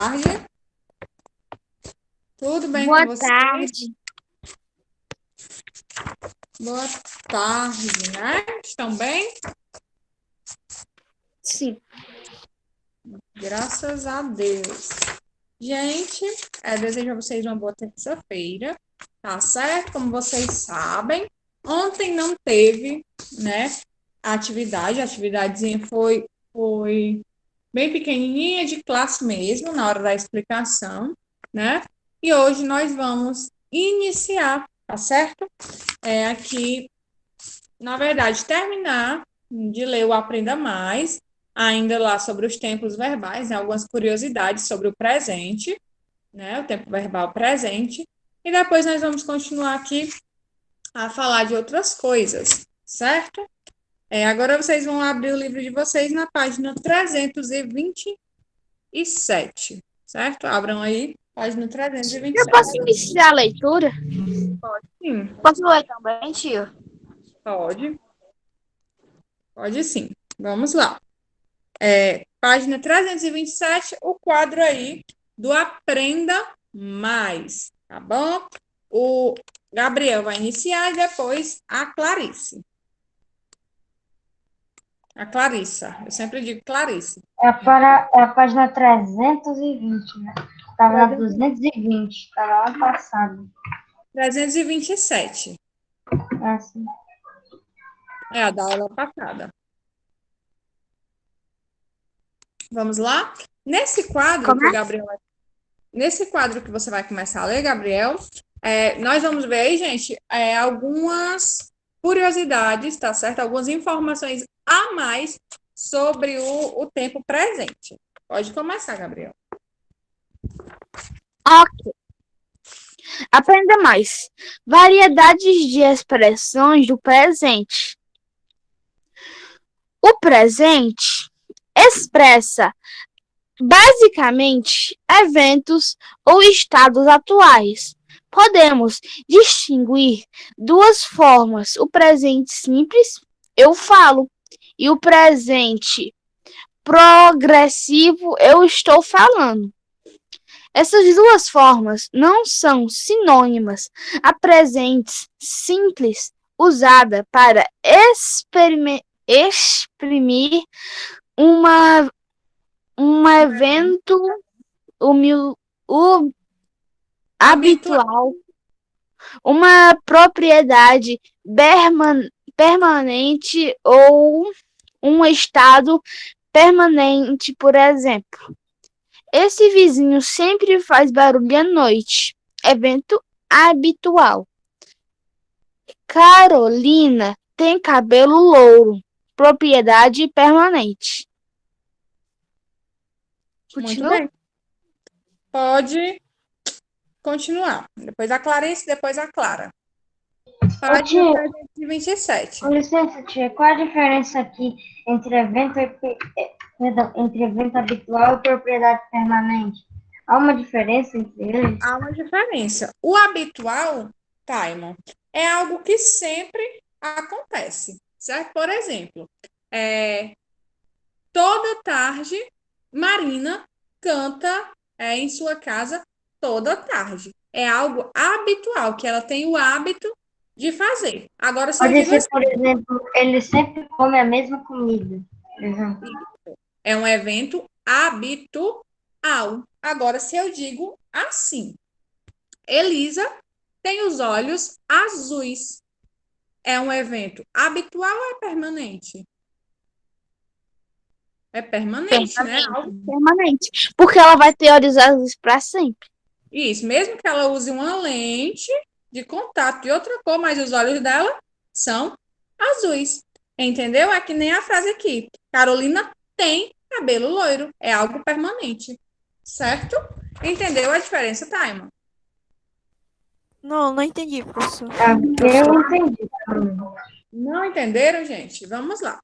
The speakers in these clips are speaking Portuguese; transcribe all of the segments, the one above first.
tarde. Tudo bem Boa com vocês? tarde. Boa tarde, né? Estão bem? Sim. Graças a Deus. Gente, desejo a vocês uma boa terça-feira, tá certo? Como vocês sabem, ontem não teve, né, a atividadezinha foi bem pequenininha, de classe mesmo, na hora da explicação, né? E hoje nós vamos iniciar, tá certo? Aqui, na verdade, terminar de ler o Aprenda Mais, ainda lá sobre os tempos verbais, né? Algumas curiosidades sobre o presente, né? O tempo verbal presente. E depois nós vamos continuar aqui a falar de outras coisas, certo? Agora vocês vão abrir o livro de vocês na página 327, certo? Abram aí, página Eu posso 327. iniciar a leitura? Sim, Posso ler também, tio? pode. Pode sim. Vamos lá. Página 327, o quadro aí do Aprenda Mais, tá bom? O Gabriel vai iniciar e depois a Clarice. A Clarissa. Eu sempre digo Clarice. É a página 320, né? Estava na 220, estava lá passado. 327. É assim. É a da aula passada. Vamos lá? Nesse quadro que você vai começar a ler, Gabriel, nós vamos ver aí, gente, algumas curiosidades, tá certo? Algumas informações a mais sobre o tempo presente. Pode começar, Gabriel. Ok. Aprenda mais. Variedades de expressões do presente. O presente expressa basicamente eventos ou estados atuais. Podemos distinguir duas formas: o presente simples, eu falo, e o presente progressivo, eu estou falando. Essas duas formas não são sinônimas. A presente simples, usada para exprimir um evento o Habitual. habitual, uma propriedade permanente ou um estado permanente, por exemplo. Esse vizinho sempre faz barulho à noite. Evento habitual. Carolina tem cabelo louro. Propriedade permanente. Muito Continua? bem. Pode continuar. Depois a Clarice, depois a Clara. Ô, Página tia, 327. com licença, tia, qual a diferença aqui entre evento habitual e propriedade permanente? Há uma diferença entre eles? Há uma diferença. O habitual, Taimon, é algo que sempre acontece, certo? Por exemplo, toda tarde, Marina canta em sua casa toda tarde. É algo habitual, que ela tem o hábito de fazer. Agora, se eu Pode digo ser, assim, por exemplo, ele sempre come a mesma comida. Por exemplo. é um evento habitual. Agora, se eu digo assim, Elisa tem os olhos azuis. É um evento habitual ou é permanente? É permanente, né? Permanente. Porque ela vai teorizar isso para sempre. Isso, mesmo que ela use uma lente de contato de outra cor, mas os olhos dela são azuis. Entendeu? É que nem a frase aqui. Carolina tem cabelo loiro. É algo permanente. Certo? Entendeu a diferença, Taima? Não entendi, professor. Eu entendi. Não entenderam, gente? Vamos lá.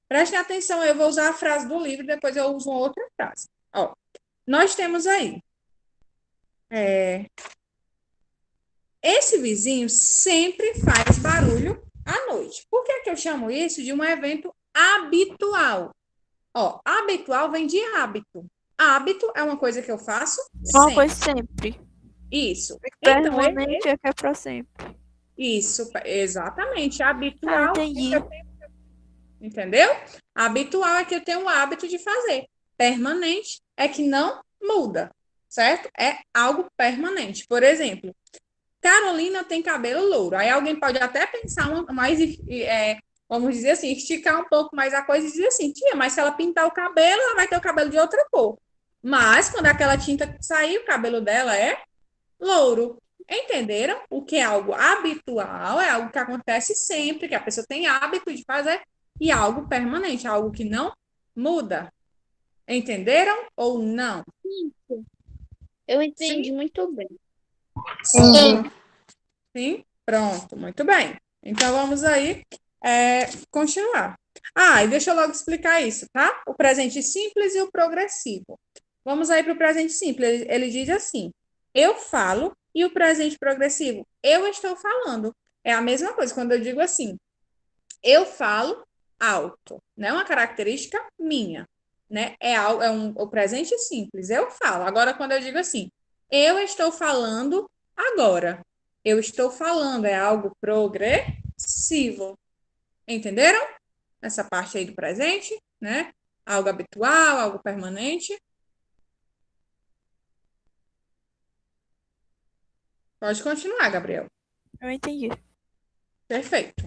Prestem atenção, eu vou usar a frase do livro, depois eu uso uma outra frase. Ó, nós temos aí. Esse vizinho sempre faz barulho à noite. Por que eu chamo isso de um evento habitual? Ó, habitual vem de hábito. Hábito é uma coisa que eu faço Uma sempre. coisa sempre. Isso. Então, Permanente é que é pra sempre. isso, exatamente. Ah, Habitual, entendi. entendeu? Habitual é que eu tenho o hábito de fazer. Permanente é que não muda, certo? É algo permanente. Por exemplo, Carolina tem cabelo louro. Aí alguém pode até pensar mais, vamos dizer assim, esticar um pouco mais a coisa e dizer assim, tia, mas se ela pintar o cabelo, ela vai ter o cabelo de outra cor. Mas quando aquela tinta sair, o cabelo dela é louro. Entenderam? O que é algo habitual é algo que acontece sempre, que a pessoa tem hábito de fazer, e algo permanente, algo que não muda. Entenderam ou não? Eu entendi Sim? muito bem. Entendi. Sim? Pronto, muito bem. Então vamos aí continuar. E deixa eu logo explicar isso, tá? O presente simples e o progressivo. Vamos aí para o presente simples. Ele diz assim: eu falo, e o presente progressivo, eu estou falando. É a mesma coisa quando eu digo assim: eu falo alto, não é uma característica minha, né? O presente simples, eu falo. Agora, quando eu digo assim, eu estou falando agora, eu estou falando, é algo progressivo. Entenderam? Essa parte aí do presente, né? Algo habitual, algo permanente. Pode continuar, Gabriel. Eu entendi. Perfeito.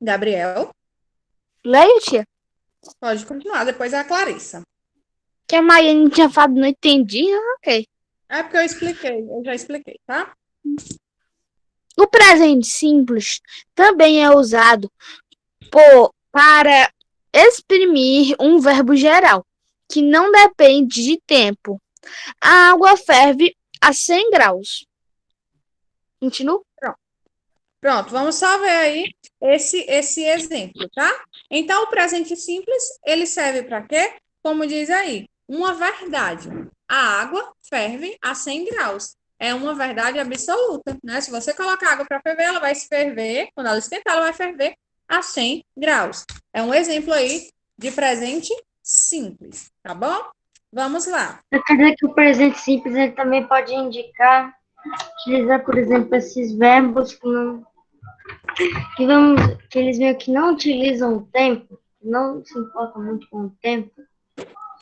Gabriel, Leio, tia. pode continuar. Depois é a Clarissa. Que a Maiane tinha falado, não entendi. Ok. É porque eu já expliquei, tá? O presente simples também é usado para exprimir um verbo geral, que não depende de tempo. A água ferve a 100 graus. Continua? Pronto, vamos só ver aí esse exemplo, tá? Então, o presente simples, ele serve para quê? Como diz aí, uma verdade. A água ferve a 100 graus. É uma verdade absoluta, né? Se você colocar água para ferver, ela vai se ferver. Quando ela esquentar, ela vai ferver a 100 graus. É um exemplo aí de presente simples, tá bom? Vamos lá. Quer dizer que o presente simples ele também pode indicar, utilizar, por exemplo, esses verbos que eles meio que não utilizam o tempo, não se importam muito com o tempo.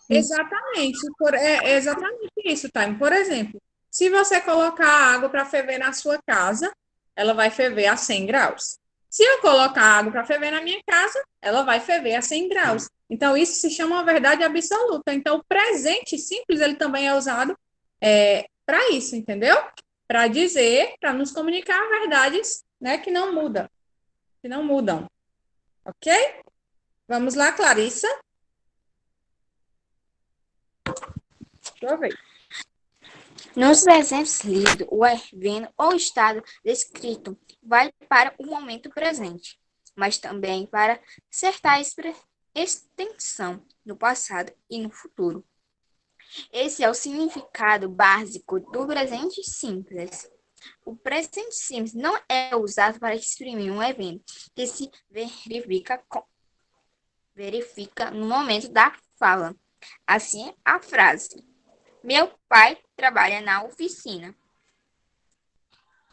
Exatamente, é exatamente isso, Time. Por exemplo, se você colocar água para ferver na sua casa, ela vai ferver a 100 graus. Se eu colocar água para ferver na minha casa, ela vai ferver a 100 graus. Então, isso se chama uma verdade absoluta. Então, o presente simples, ele também é usado para isso, entendeu? Para dizer, para nos comunicar verdades, né, que não mudam. Que não mudam. Ok? Vamos lá, Clarissa. Sua vez. Nos exemplos lidos, o evento ou estado descrito vai para o momento presente, mas também para certa extensão no passado e no futuro. Esse é o significado básico do presente simples. O presente simples não é usado para exprimir um evento que se verifica no momento da fala. Assim, a frase: meu pai trabalha na oficina,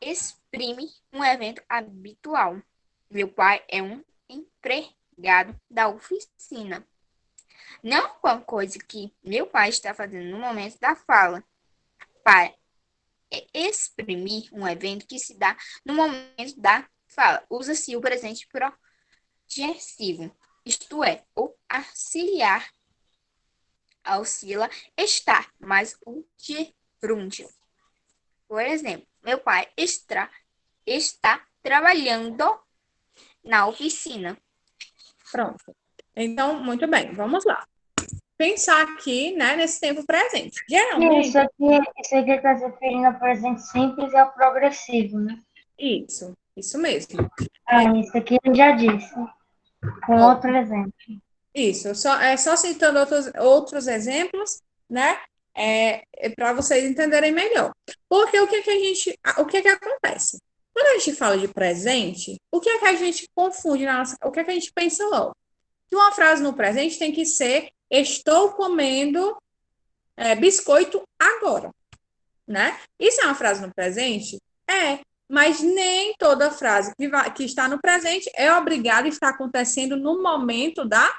exprime um evento habitual. Meu pai é um empregado da oficina. Não uma coisa que meu pai está fazendo no momento da fala. Para exprimir um evento que se dá no momento da fala, usa-se o presente progressivo, isto é, o auxiliar auxilia estar, mais o gerúndio. Por exemplo, meu pai está trabalhando na oficina. Pronto. Então, muito bem, vamos lá. Pensar aqui, né, nesse tempo presente. E Geralmente, isso aqui está se referindo ao presente simples e ao progressivo, né? isso mesmo. Isso aqui eu já disse, com outro exemplo. Isso, só citando outros exemplos, né? para vocês entenderem melhor. Porque o que acontece? Quando a gente fala de presente, o que é que a gente confunde o que é que a gente pensa logo? Que uma frase no presente tem que ser estou comendo biscoito agora, né? Isso é uma frase no presente? Mas nem toda frase que está no presente é obrigada a estar acontecendo no momento da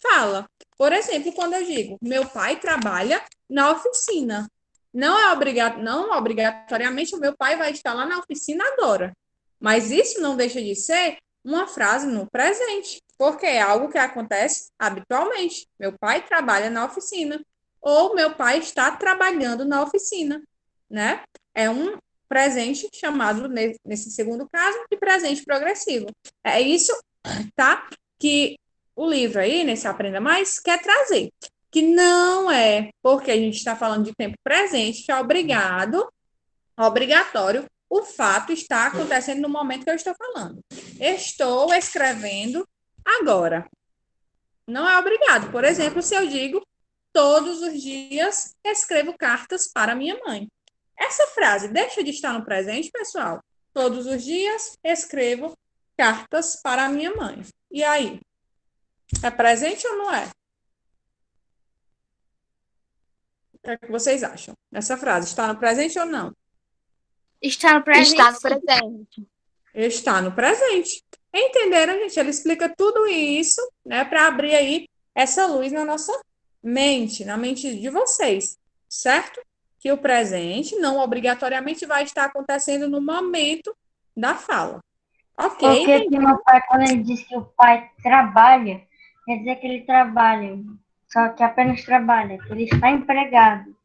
fala. Por exemplo, quando eu digo, meu pai trabalha na oficina. Não obrigatoriamente o meu pai vai estar lá na oficina agora. Mas isso não deixa de ser uma frase no presente, porque é algo que acontece habitualmente. Meu pai trabalha na oficina, ou meu pai está trabalhando na oficina, né? É um presente chamado, nesse segundo caso, de presente progressivo. É isso, tá? Que o livro aí, nesse Aprenda Mais, quer trazer. Que não é porque a gente está falando de tempo presente que é obrigatório, o fato está acontecendo no momento que eu estou falando. Estou escrevendo agora. Não é obrigado. Por exemplo, se eu digo todos os dias escrevo cartas para minha mãe. Essa frase deixa de estar no presente, pessoal? Todos os dias escrevo cartas para a minha mãe. E aí? É presente ou não é? O que é que vocês acham? Essa frase está no presente ou não? Está no presente. Está no presente. Está no presente. Entenderam, gente? Ele explica tudo isso, né, para abrir aí essa luz na nossa mente, na mente de vocês, certo? Que o presente não obrigatoriamente vai estar acontecendo no momento da fala. Ok? Porque aqui meu pai, quando ele diz que o pai trabalha, quer dizer que ele trabalha, só que apenas trabalha, que ele está empregado.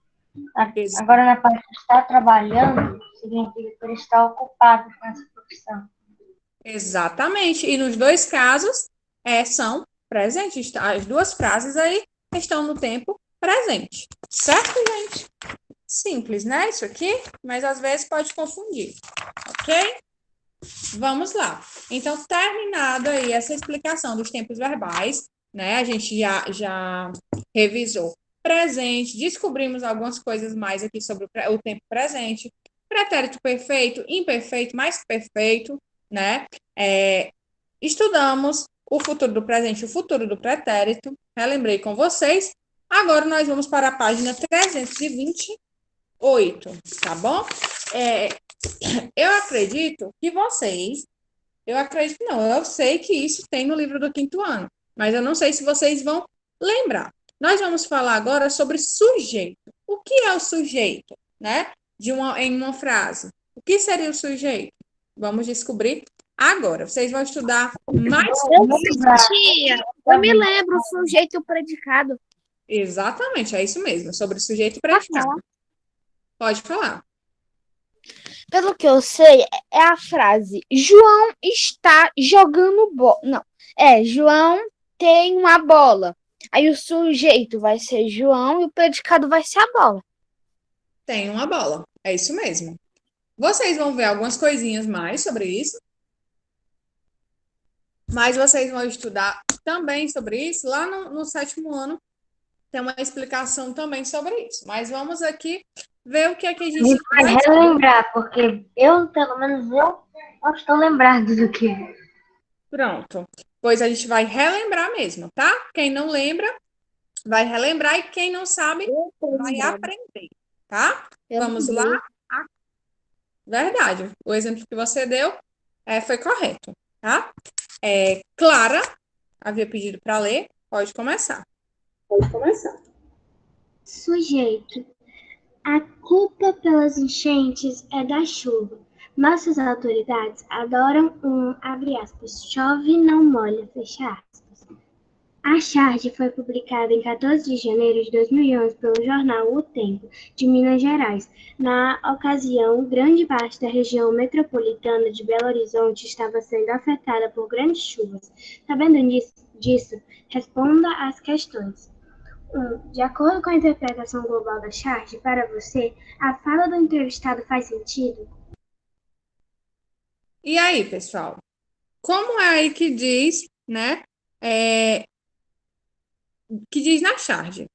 Agora, na parte de estar trabalhando, significa que ele está ocupado com essa profissão. Exatamente. E nos dois casos, são presentes. As duas frases aí estão no tempo presente. Certo, gente? Simples, né? Isso aqui, mas às vezes pode confundir. Ok? Vamos lá. Então, terminada aí essa explicação dos tempos verbais, né? A gente já revisou presente, descobrimos algumas coisas mais aqui sobre o tempo presente, pretérito perfeito, imperfeito, mais perfeito, né? Estudamos o futuro do presente e o futuro do pretérito, relembrei com vocês. Agora nós vamos para a página 328, tá bom? Eu acredito que vocês, eu sei que isso tem no livro do quinto ano, mas eu não sei se vocês vão lembrar. Nós vamos falar agora sobre sujeito. O que é o sujeito, né? Em uma frase. O que seria o sujeito? Vamos descobrir agora. Vocês vão estudar mais. Tia, eu me lembro, sujeito e o predicado. Exatamente, é isso mesmo, sobre sujeito e predicado. Pode falar. Pelo que eu sei, é a frase João está jogando bola. Não, João tem uma bola. Aí o sujeito vai ser João e o predicado vai ser a bola. Tem uma bola, é isso mesmo. Vocês vão ver algumas coisinhas mais sobre isso, mas vocês vão estudar também sobre isso. Lá no sétimo ano tem uma explicação também sobre isso. Mas vamos aqui ver o que é que a gente vai relembrar, porque pelo menos eu não estou lembrado do que é. Pronto. Pois a gente vai relembrar mesmo, tá? Quem não lembra, vai relembrar e quem não sabe, vai aprender, tá? Vamos lá. Verdade. O exemplo que você deu foi correto, tá? Clara havia pedido para ler. Pode começar. Sujeito. A culpa pelas enchentes é da chuva. Nossas autoridades adoram abre aspas, chove não molha, fecha aspas. A charge foi publicada em 14 de janeiro de 2011 pelo jornal O Tempo, de Minas Gerais. Na ocasião, grande parte da região metropolitana de Belo Horizonte estava sendo afetada por grandes chuvas. Sabendo disso, responda às questões. 1. De acordo com a interpretação global da charge, para você, a fala do entrevistado faz sentido? E aí, pessoal? Como é aí que diz, né? Que diz na charge?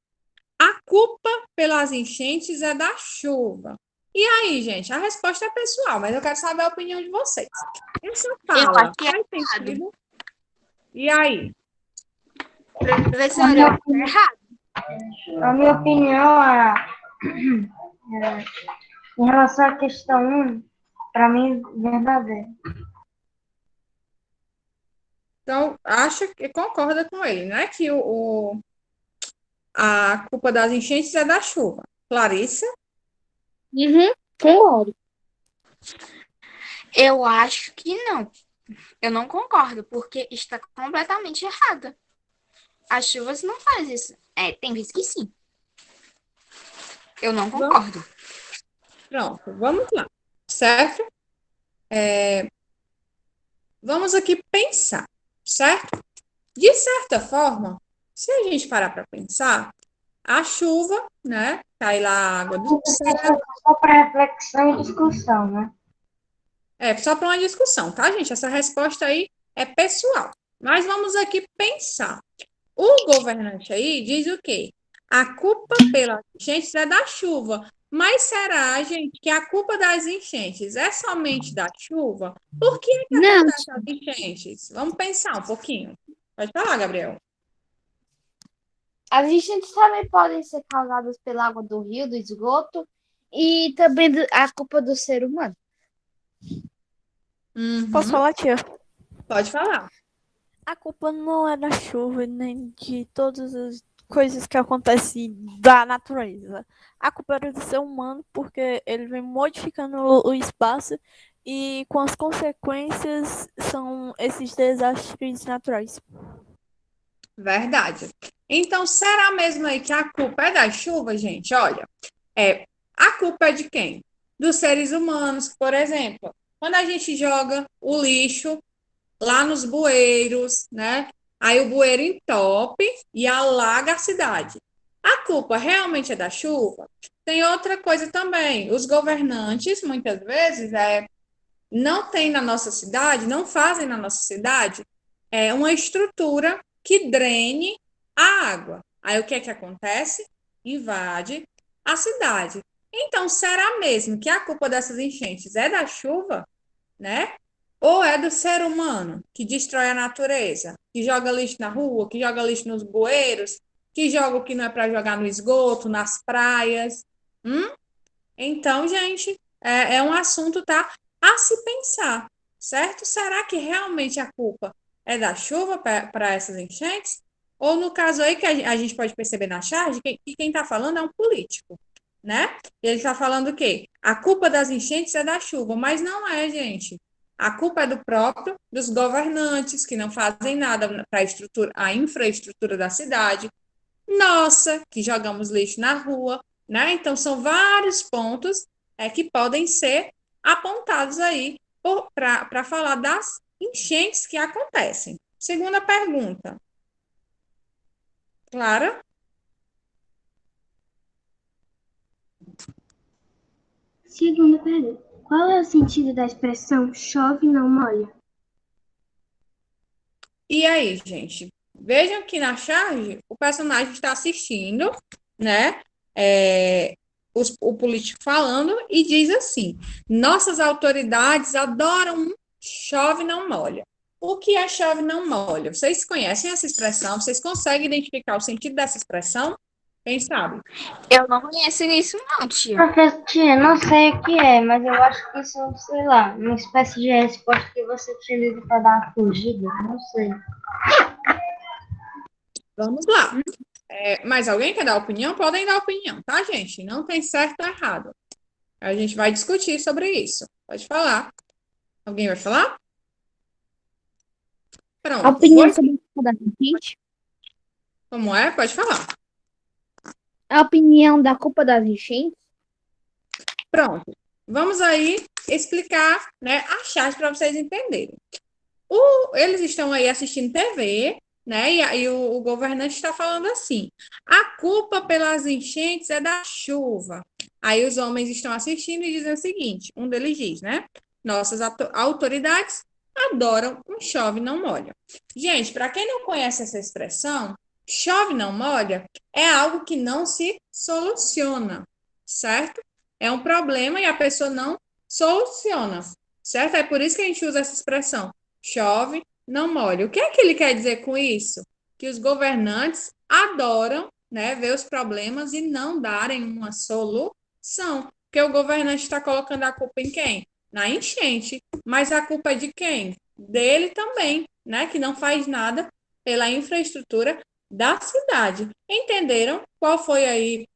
A culpa pelas enchentes é da chuva. E aí, gente, a resposta é pessoal, mas eu quero saber a opinião de vocês. Essa Eu fala acho que é faz errado. sentido? E aí? Professora, eu acho que é errado. A minha opinião em relação à questão 1, para mim, verdadeira. Então, acha que concorda com ele, né? Que a culpa das enchentes é da chuva. Clarissa? Concordo. Eu acho que não. Eu não concordo, porque está completamente errada. As chuvas não fazem isso. Tem vezes que sim. Eu não concordo. Pronto, vamos lá. Certo? Vamos aqui pensar, certo? De certa forma, se a gente parar para pensar, a chuva, né? Cai lá a água do céu. Só para reflexão e discussão, né? É só para uma discussão, tá, gente? Essa resposta aí é pessoal. Mas vamos aqui pensar. O governante aí diz o quê? A culpa pelas enchentes é da chuva. Mas será, gente, que a culpa das enchentes é somente da chuva? Por que Não, acontecem as enchentes? Vamos pensar um pouquinho. Pode falar, Gabriel. as enchentes também podem ser causadas pela água do rio, do esgoto e também a culpa do ser humano. Posso falar, tia? Pode falar. A culpa não é da chuva nem de todas as coisas que acontecem da natureza. A culpa é do ser humano porque ele vem modificando o espaço e com as consequências são esses desastres naturais. Verdade. Então, será mesmo aí que a culpa é da chuva, gente? Olha, a culpa é de quem? Dos seres humanos, por exemplo. Quando a gente joga o lixo lá nos bueiros, né? Aí o bueiro entope e alaga a cidade. A culpa realmente é da chuva? Tem outra coisa também. Os governantes, muitas vezes, não têm na nossa cidade, não fazem na nossa cidade uma estrutura que drene a água. Aí o que é que acontece? Invade a cidade. Então, será mesmo que a culpa dessas enchentes é da chuva, né? Ou é do ser humano que destrói a natureza, que joga lixo na rua, que joga lixo nos bueiros, que joga o que não é para jogar no esgoto, nas praias? Então, gente, é um assunto, tá, a se pensar, certo? Será que realmente a culpa é da chuva para essas enchentes? Ou no caso aí que a gente pode perceber na charge, que quem está falando é um político, né? Ele está falando o quê? A culpa das enchentes é da chuva, mas não é, gente. A culpa é do próprio, dos governantes, que não fazem nada para a infraestrutura da cidade. Nossa, que jogamos lixo na rua, né? Então, são vários pontos que podem ser apontados aí para falar das enchentes que acontecem. Segunda pergunta. Clara? Segunda pergunta. Qual é o sentido da expressão chove não molha? E aí, gente? Vejam que na charge o personagem está assistindo, né? O político falando e diz assim: nossas autoridades adoram um chove não molha. O que é chove não molha? Vocês conhecem essa expressão? Vocês conseguem identificar o sentido dessa expressão? Quem sabe? Eu não conheço isso, não, tia. Tia, não sei o que é, mas eu acho que isso, sei lá, uma espécie de resposta que você utiliza para dar uma fugida, não sei. Vamos lá. Mais alguém quer dar opinião? Podem dar opinião, tá, gente? Não tem certo ou errado. A gente vai discutir sobre isso. Pode falar. Alguém vai falar? Pronto. A opinião sobre a culpa da enchente? Como é? Pode falar. A opinião da culpa das enchentes? Pronto. Vamos aí explicar, né, a chave para vocês entenderem. Eles estão aí assistindo TV, né? E aí o governante está falando assim: a culpa pelas enchentes é da chuva. Aí os homens estão assistindo e dizem o seguinte: um deles diz, né? Nossas autoridades adoram um chove não molha. Gente, para quem não conhece essa expressão, Chove, não molha é algo que não se soluciona, certo? É um problema e a pessoa não soluciona, certo? É por isso que a gente usa essa expressão, chove, não molha. O que é que ele quer dizer com isso? Que os governantes adoram, né, ver os problemas e não darem uma solução. Porque o governante está colocando a culpa em quem? Na enchente. Mas a culpa é de quem? Dele também, né? Que não faz nada pela infraestrutura da cidade. Entenderam qual foi aí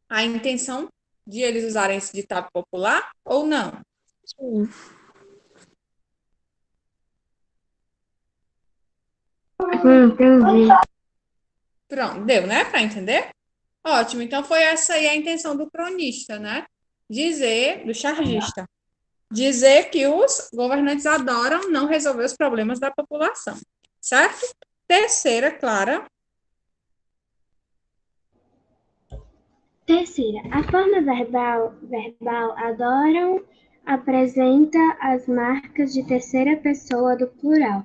a intenção de eles usarem esse ditado popular ou não? Sim. Entendi. Pronto, deu, né, para entender? Ótimo, então foi essa aí a intenção do cronista, né? Dizer, do chargista, dizer que os governantes adoram não resolver os problemas da população, certo? Terceira, Clara. Terceira, a forma verbal adoram apresenta as marcas de terceira pessoa do plural.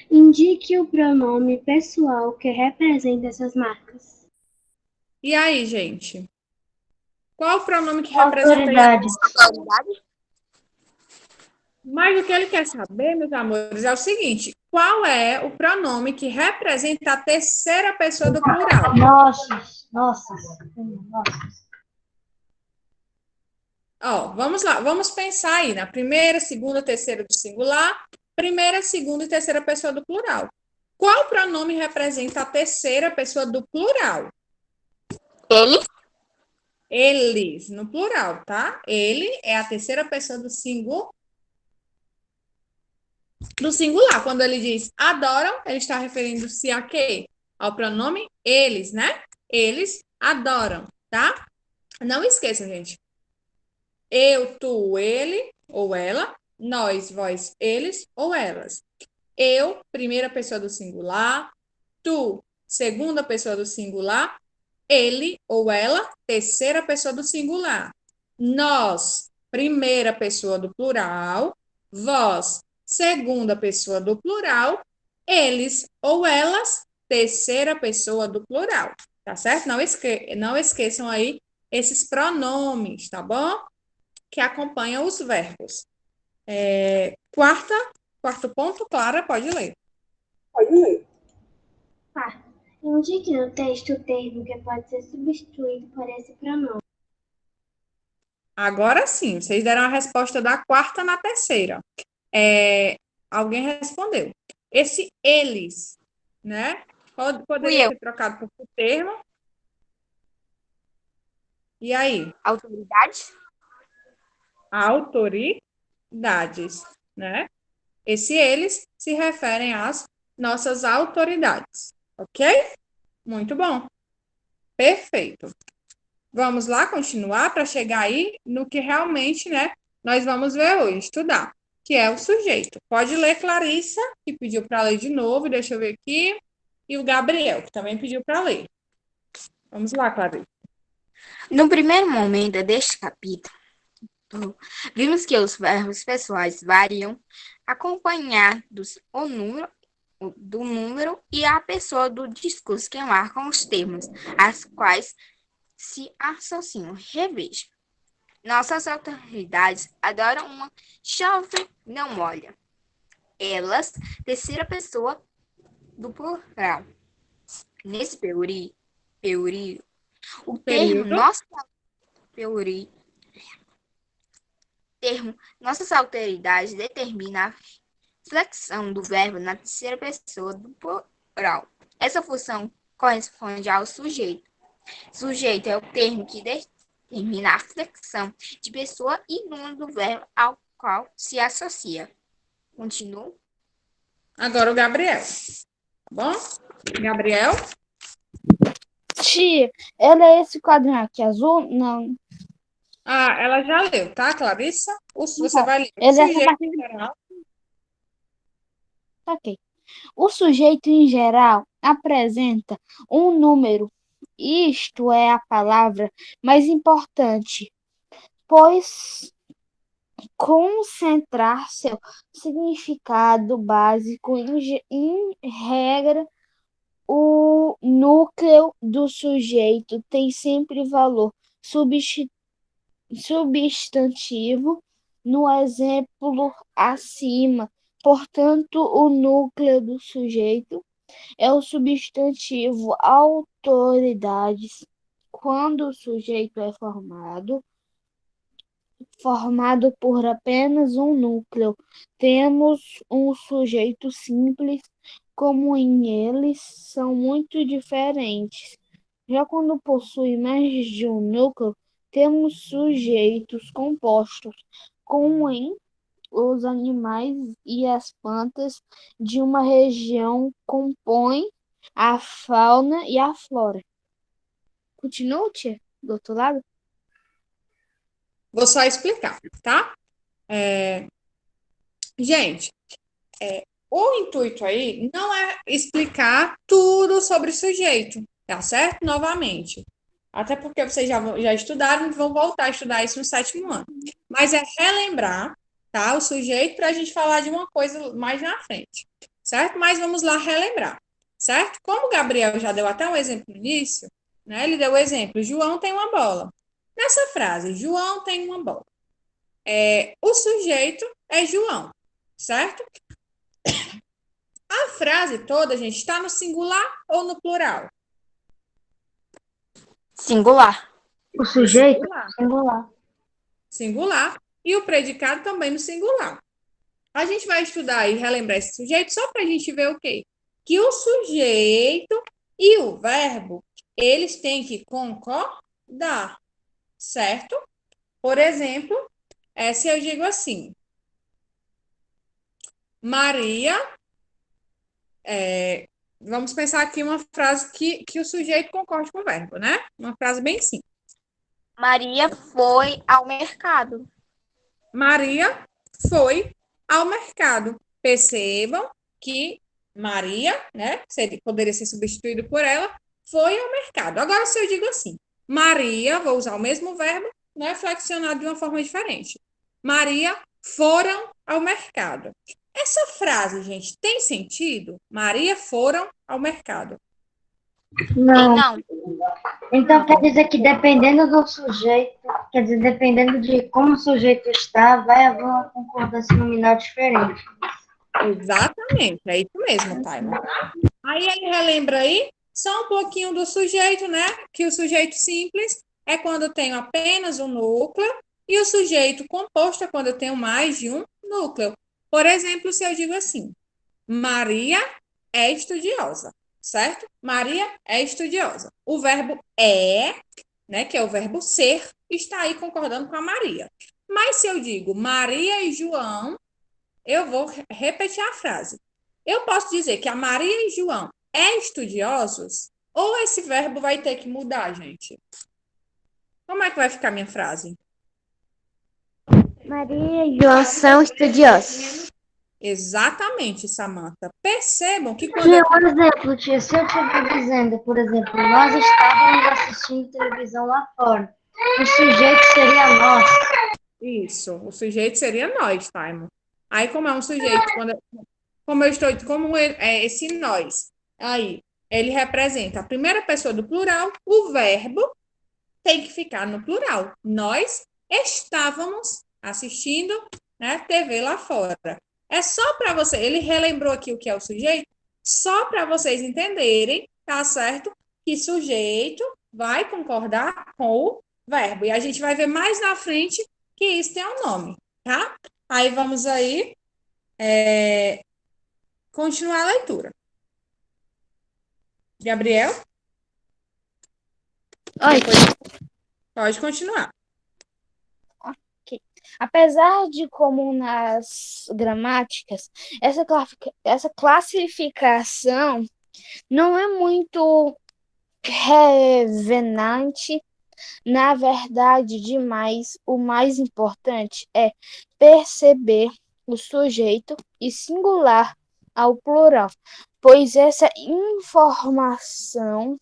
Indique o pronome pessoal que representa essas marcas. E aí, gente? Qual o pronome que representa Autoridade. isso? Autoridade? Mas o que ele quer saber, meus amores, é o seguinte: qual é o pronome que representa a terceira pessoa do plural? Nossas. Ó, vamos lá, vamos pensar aí na primeira, segunda, terceira do singular, primeira, segunda e terceira pessoa do plural. Qual pronome representa a terceira pessoa do plural? Ele? Eles, no plural, tá? Ele é a terceira pessoa do singular. Quando ele diz adoram, ele está referindo-se a quê? Ao pronome eles, né? Eles adoram, tá? Não esqueça, gente. Eu, tu, ele ou ela. Nós, vós, eles ou elas. Eu, primeira pessoa do singular. Tu, segunda pessoa do singular. Ele ou ela, terceira pessoa do singular. Nós, primeira pessoa do plural. Vós, segunda pessoa do plural. Eles ou elas, terceira pessoa do plural. Tá certo? Não esqueçam aí esses pronomes, tá bom? Que acompanham os verbos. Quarto ponto, Clara, pode ler. Quarto, indique no texto o termo que pode ser substituído por esse pronome. Agora sim, vocês deram a resposta da quarta na terceira. Alguém respondeu. Esse eles, né? Poderia ser trocado por que termo? E aí? Autoridade? Autoridades, né? Esse eles se referem às nossas autoridades, ok? Muito bom. Perfeito. Vamos lá continuar para chegar aí no que realmente, né, nós vamos ver hoje, estudar, que é o sujeito. Pode ler Clarissa, que pediu para ler de novo, deixa eu ver aqui, e o Gabriel, que também pediu para ler. Vamos lá, Clarissa. No primeiro momento deste capítulo, vimos que os verbos pessoais variam acompanhados do número e a pessoa do discurso que marcam os termos, as quais se associam. Reveja. Nossas autoridades adoram uma chove, não molha. Elas, terceira pessoa do plural. Nesse período, o termo nossas autoridades determina a flexão do verbo na terceira pessoa do plural. Essa função corresponde ao sujeito. Sujeito é o termo que determina a flexão de pessoa e número do verbo ao qual se associa. Continua. Agora o Gabriel, tá bom? Gabriel? Tia, ela é esse quadrinho aqui azul? Não. Ela já leu, tá, Clarissa? Você Não, vai ler o ele é essa sujeito parte. em geral. Ok. O sujeito em geral apresenta um número. Isto é a palavra mais importante, pois concentrar seu significado básico em regra O núcleo do sujeito tem sempre valor substantivo no exemplo acima. Portanto, o núcleo do sujeito é o substantivo autoridades. Quando o sujeito é formado por apenas um núcleo, temos um sujeito simples, como em eles são muito diferentes. Já quando possui mais de um núcleo, temos sujeitos compostos, como em os animais e as plantas de uma região compõem a fauna e a flora. Continua, tia? Do outro lado? Vou só explicar, tá? Gente, o intuito aí não é explicar tudo sobre sujeito, tá certo? Novamente. Até porque vocês já estudaram e vão voltar a estudar isso no 7º ano. Mas é relembrar, tá? O sujeito para a gente falar de uma coisa mais na frente, certo? Mas vamos lá relembrar, certo? Como o Gabriel já deu até um exemplo no início, né? Ele deu o exemplo, João tem uma bola. Nessa frase, João tem uma bola. O sujeito é João, certo? A frase toda, gente, está no singular ou no plural? Singular. O sujeito Singular. singular. Singular. E o predicado também no singular. A gente vai estudar e relembrar esse sujeito só para a gente ver o quê? Que o sujeito e o verbo, eles têm que concordar, certo? Por exemplo, se eu digo assim, Maria, vamos pensar aqui uma frase que o sujeito concorde com o verbo, né? Uma frase bem simples. Maria foi ao mercado. Maria foi ao mercado. Percebam que Maria, né, poderia ser substituído por ela, foi ao mercado. Agora, se eu digo assim, Maria, vou usar o mesmo verbo, né, flexionado de uma forma diferente. Maria foram ao mercado. Essa frase, gente, tem sentido? Maria foram ao mercado. Não. Não. Então quer dizer que dependendo do sujeito, quer dizer, dependendo de como o sujeito está, vai haver uma concordância nominal diferente. Exatamente, é isso mesmo, Taylor. Aí ele relembra aí só um pouquinho do sujeito, né? Que o sujeito simples é quando eu tenho apenas um núcleo e o sujeito composto é quando eu tenho mais de um núcleo. Por exemplo, se eu digo assim, Maria é estudiosa, certo? Maria é estudiosa. O verbo é, né, que é o verbo ser, está aí concordando com a Maria. Mas se eu digo Maria e João, eu vou repetir a frase. Eu posso dizer que a Maria e João é estudiosos? Ou esse verbo vai ter que mudar, gente? Como é que vai ficar a minha frase? Maria e João são estudiosos. Exatamente, Samantha. Percebam que quando Tia, por exemplo, tia, se eu estiver dizendo, por exemplo, nós estávamos assistindo televisão lá fora, o sujeito seria nós. Isso, o sujeito seria nós, Taimo. Aí, como é um sujeito, como é esse nós, aí ele representa a primeira pessoa do plural, o verbo tem que ficar no plural. Nós estávamos assistindo, né, TV lá fora. É só para você, ele relembrou aqui o que é o sujeito, só para vocês entenderem, tá certo? Que sujeito vai concordar com o verbo. E a gente vai ver mais na frente que isso tem um nome, tá? Aí vamos aí continuar a leitura. Gabriel? Oi. Pode continuar. Apesar de comum nas gramáticas, essa classificação não é muito revelante. Na verdade, o mais importante é perceber o sujeito e singular ao plural, pois essa informação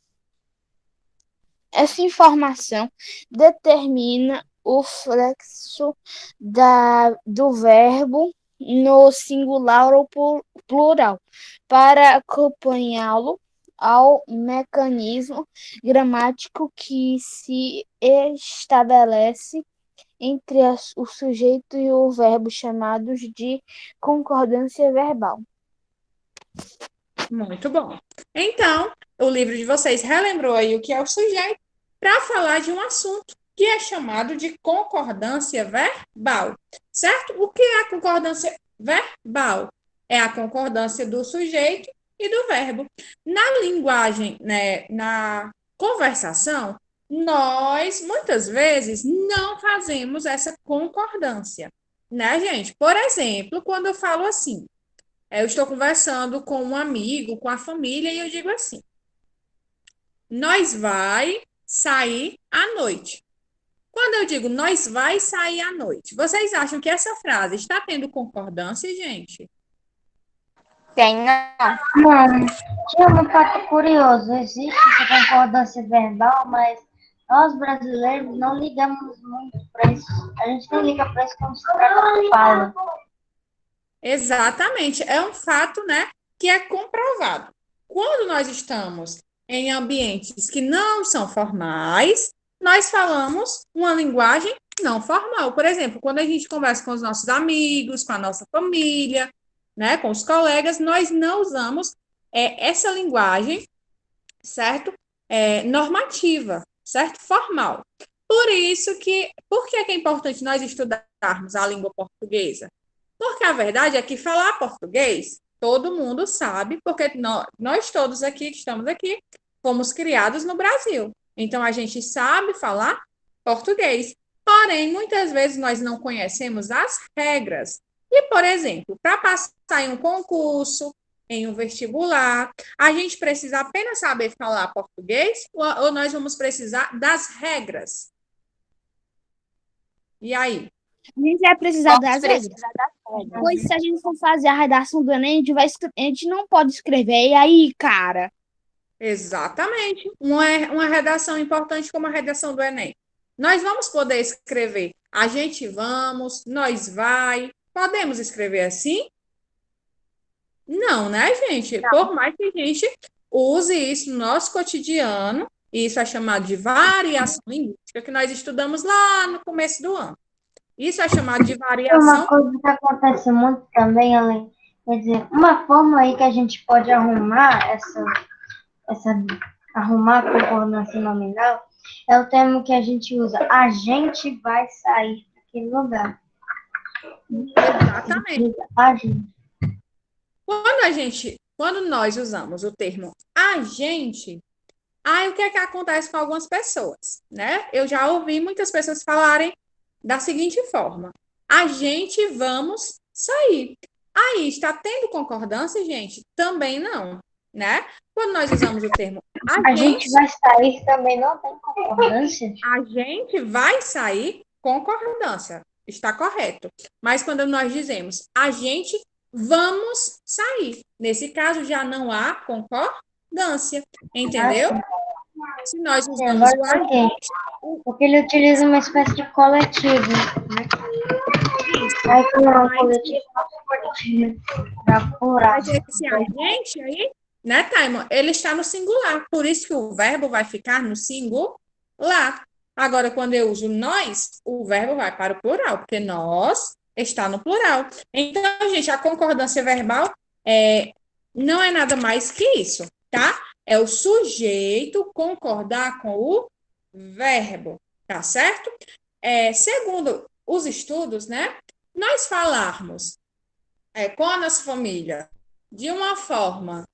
determina o flexo do verbo no singular ou plural. Para acompanhá-lo, ao mecanismo gramático que se estabelece entre o sujeito e o verbo, chamados de concordância verbal. Muito bom. Então, o livro de vocês relembrou aí o que é o sujeito para falar de um assunto que é chamado de concordância verbal, certo? O que é a concordância verbal? É a concordância do sujeito e do verbo. Na linguagem, né, na conversação, nós, muitas vezes, não fazemos essa concordância, né, gente? Por exemplo, quando eu falo assim, eu estou conversando com um amigo, com a família, e eu digo assim: nós vai sair à noite. Quando eu digo nós vai sair à noite, vocês acham que essa frase está tendo concordância, gente? Tem não. Não, tinha um fato curioso. Existe essa concordância verbal, mas nós brasileiros não ligamos muito para isso. A gente nem liga para isso quando se trata de fala. Exatamente, é um fato, né, que é comprovado. Quando nós estamos em ambientes que não são formais, nós falamos uma linguagem não formal. Por exemplo, quando a gente conversa com os nossos amigos, com a nossa família, né, com os colegas, nós não usamos essa linguagem, certo? Normativa, certo? Formal. Por que é importante nós estudarmos a língua portuguesa? Porque a verdade é que falar português, todo mundo sabe, porque nós todos aqui que estamos aqui, fomos criados no Brasil. Então, a gente sabe falar português. Porém, muitas vezes nós não conhecemos as regras. E, por exemplo, para passar em um concurso, em um vestibular, a gente precisa apenas saber falar português ou nós vamos precisar das regras? E aí? A gente vai precisar das regras. Precisa das regras. Pois se a gente for fazer a redação do Enem, a gente não pode escrever. E aí, cara? Exatamente. Uma redação importante como a redação do Enem. Nós vamos poder escrever a gente vamos, nós vai. Podemos escrever assim? Não, né, gente? Por mais que a gente use isso no nosso cotidiano, isso é chamado de variação linguística, que nós estudamos lá no começo do ano. Isso é chamado de variação. Uma coisa que acontece muito também, além, quer dizer, uma forma aí que a gente pode arrumar arrumar a concordância nominal é o termo que a gente usa. A gente vai sair daquele lugar. Exatamente. A gente. Quando nós usamos o termo a gente, aí o que é que acontece com algumas pessoas, né? Eu já ouvi muitas pessoas falarem da seguinte forma: a gente vamos sair. Aí está tendo concordância, gente? Também não, né? Quando nós usamos o termo A gente vai sair também não tem concordância? a gente vai sair, concordância, está correto. Mas quando nós dizemos a gente vamos sair, nesse caso já não há concordância, entendeu? Se nós usamos o a gente, Porque ele utiliza uma espécie de coletivo, né? Aí como é um coletivo, para apurar. mas esse a gente aí, né, Taimon, ele está no singular, por isso que o verbo vai ficar no singular. Agora, quando eu uso nós, o verbo vai para o plural, porque nós está no plural. Então, gente, a concordância verbal não é nada mais que isso, tá? É o sujeito concordar com o verbo, tá certo? Segundo os estudos, né, nós falarmos com a nossa família de uma forma,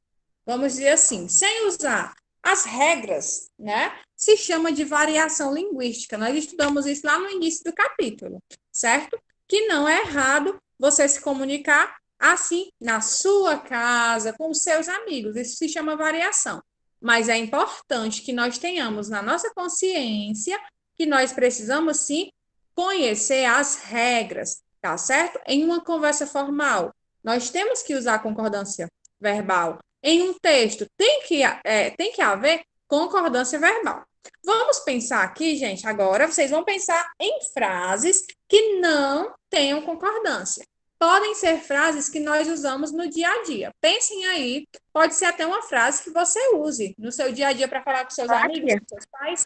vamos dizer assim, sem usar as regras, né, se chama de variação linguística. Nós estudamos isso lá no início do capítulo, certo? Que não é errado você se comunicar assim na sua casa, com os seus amigos. Isso se chama variação. Mas é importante que nós tenhamos na nossa consciência que nós precisamos, sim, conhecer as regras, tá certo? Em uma conversa formal, nós temos que usar concordância verbal. Em um texto, tem que haver concordância verbal. Vamos pensar aqui, gente, agora vocês vão pensar em frases que não tenham concordância. podem ser frases que nós usamos no dia a dia. Pensem aí, pode ser até uma frase que você use no seu dia a dia para falar com seus amigos, com seus pais.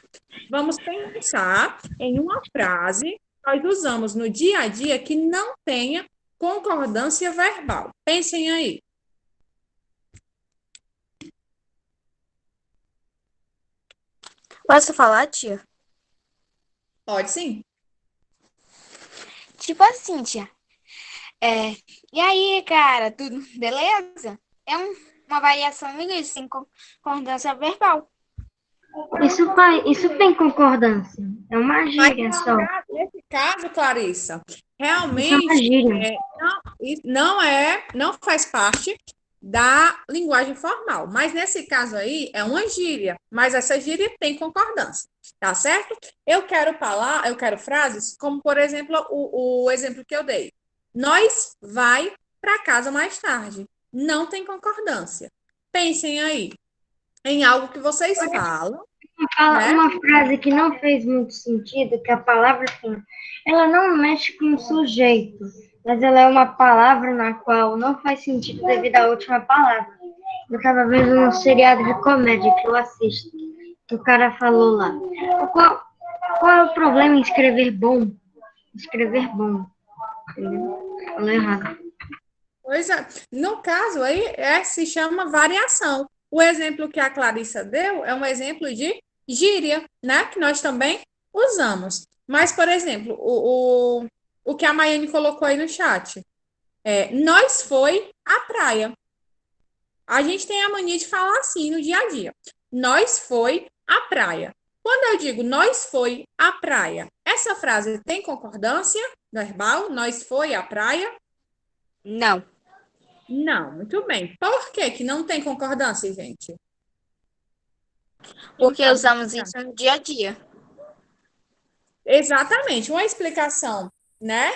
Vamos pensar em uma frase que nós usamos no dia a dia que não tenha concordância verbal. Pensem aí. Posso falar, tia? Pode sim. Tipo assim, tia. E aí, cara, tudo beleza? Uma variação linguística sem concordância verbal. Isso tem concordância. É uma gíria só. Nesse caso, Clarissa, Isso é uma realmente gíria. não faz parte da linguagem formal, mas nesse caso aí é uma gíria, mas essa gíria tem concordância, tá certo? Eu quero frases como, por exemplo, o exemplo que eu dei. Nós vai para casa mais tarde. Não tem concordância. Pensem aí em algo que vocês falam, né? Uma frase que não fez muito sentido, que a palavra assim, ela não mexe com o sujeito, mas ela é uma palavra na qual não faz sentido devido à última palavra. Eu estava vendo um seriado de comédia que eu assisto, que o cara falou lá. Qual é o problema em escrever bom? Escrever bom. Falou errado. Pois é. No caso aí, se chama variação. O exemplo que a Clarissa deu é um exemplo de gíria, né? Que nós também usamos. Mas, por exemplo, o que a Maiane colocou aí no chat. Nós foi à praia. A gente tem a mania de falar assim no dia a dia. Nós foi à praia. Quando eu digo nós foi à praia, essa frase tem concordância verbal? Nós foi à praia? Não. Não, muito bem. Por que que não tem concordância, gente? Porque usamos isso no dia a dia. Exatamente. Uma explicação, né?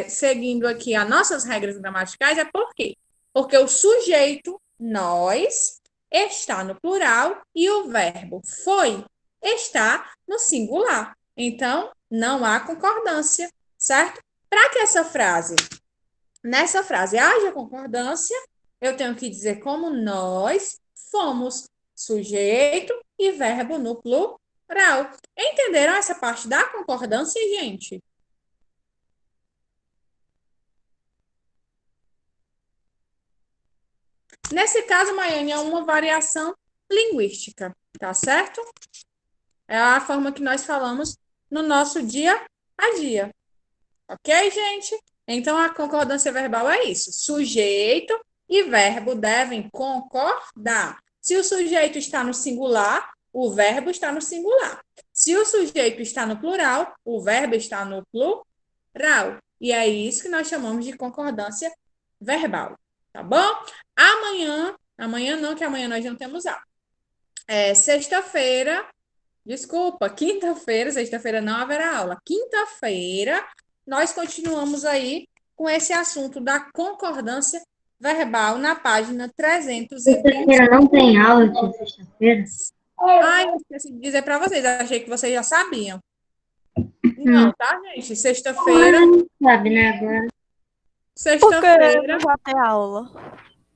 Seguindo aqui as nossas regras gramaticais, é por quê? Porque o sujeito, nós, está no plural e o verbo foi está no singular. Então, não há concordância, certo? Para que nessa frase haja concordância, eu tenho que dizer como nós fomos, sujeito e verbo no plural. Entenderam essa parte da concordância, gente? Nesse caso, Maiane, é uma variação linguística, tá certo? É a forma que nós falamos no nosso dia a dia. Ok, gente? Então, a concordância verbal é isso. Sujeito e verbo devem concordar. Se o sujeito está no singular, o verbo está no singular. Se o sujeito está no plural, o verbo está no plural. E é isso que nós chamamos de concordância verbal. Tá bom? Amanhã não, que amanhã nós não temos aula. Quinta-feira, sexta-feira não haverá aula. Quinta-feira, nós continuamos aí com esse assunto da concordância verbal na página 320. Sexta-feira não tem aula de sexta-feira? Ai, eu esqueci de dizer para vocês, achei que vocês já sabiam. Não, tá, gente? Sexta-feira. Não sabe, né, agora? Sexta-feira, Vai ter aula.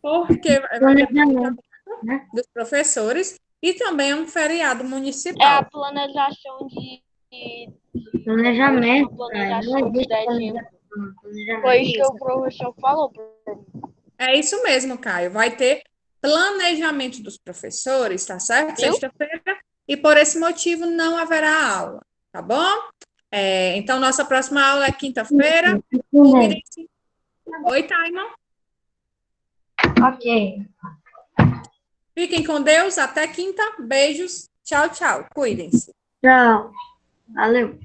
porque vai ter Planejamento, né? dos professores e também é um feriado É a municipal. planejação de Planejamento, cara. Não planejação de existe 10 dias. planejamento. Foi isso que o professor falou. É isso mesmo, Caio. Vai ter planejamento dos professores, tá certo? Viu? Sexta-feira. E por esse motivo não haverá aula, tá bom? Então, nossa próxima aula é quinta-feira. Cuidem-se. Oi, Taimon. Ok. Fiquem com Deus. Até quinta. Beijos. Tchau, tchau. Cuidem-se. Tchau. Valeu.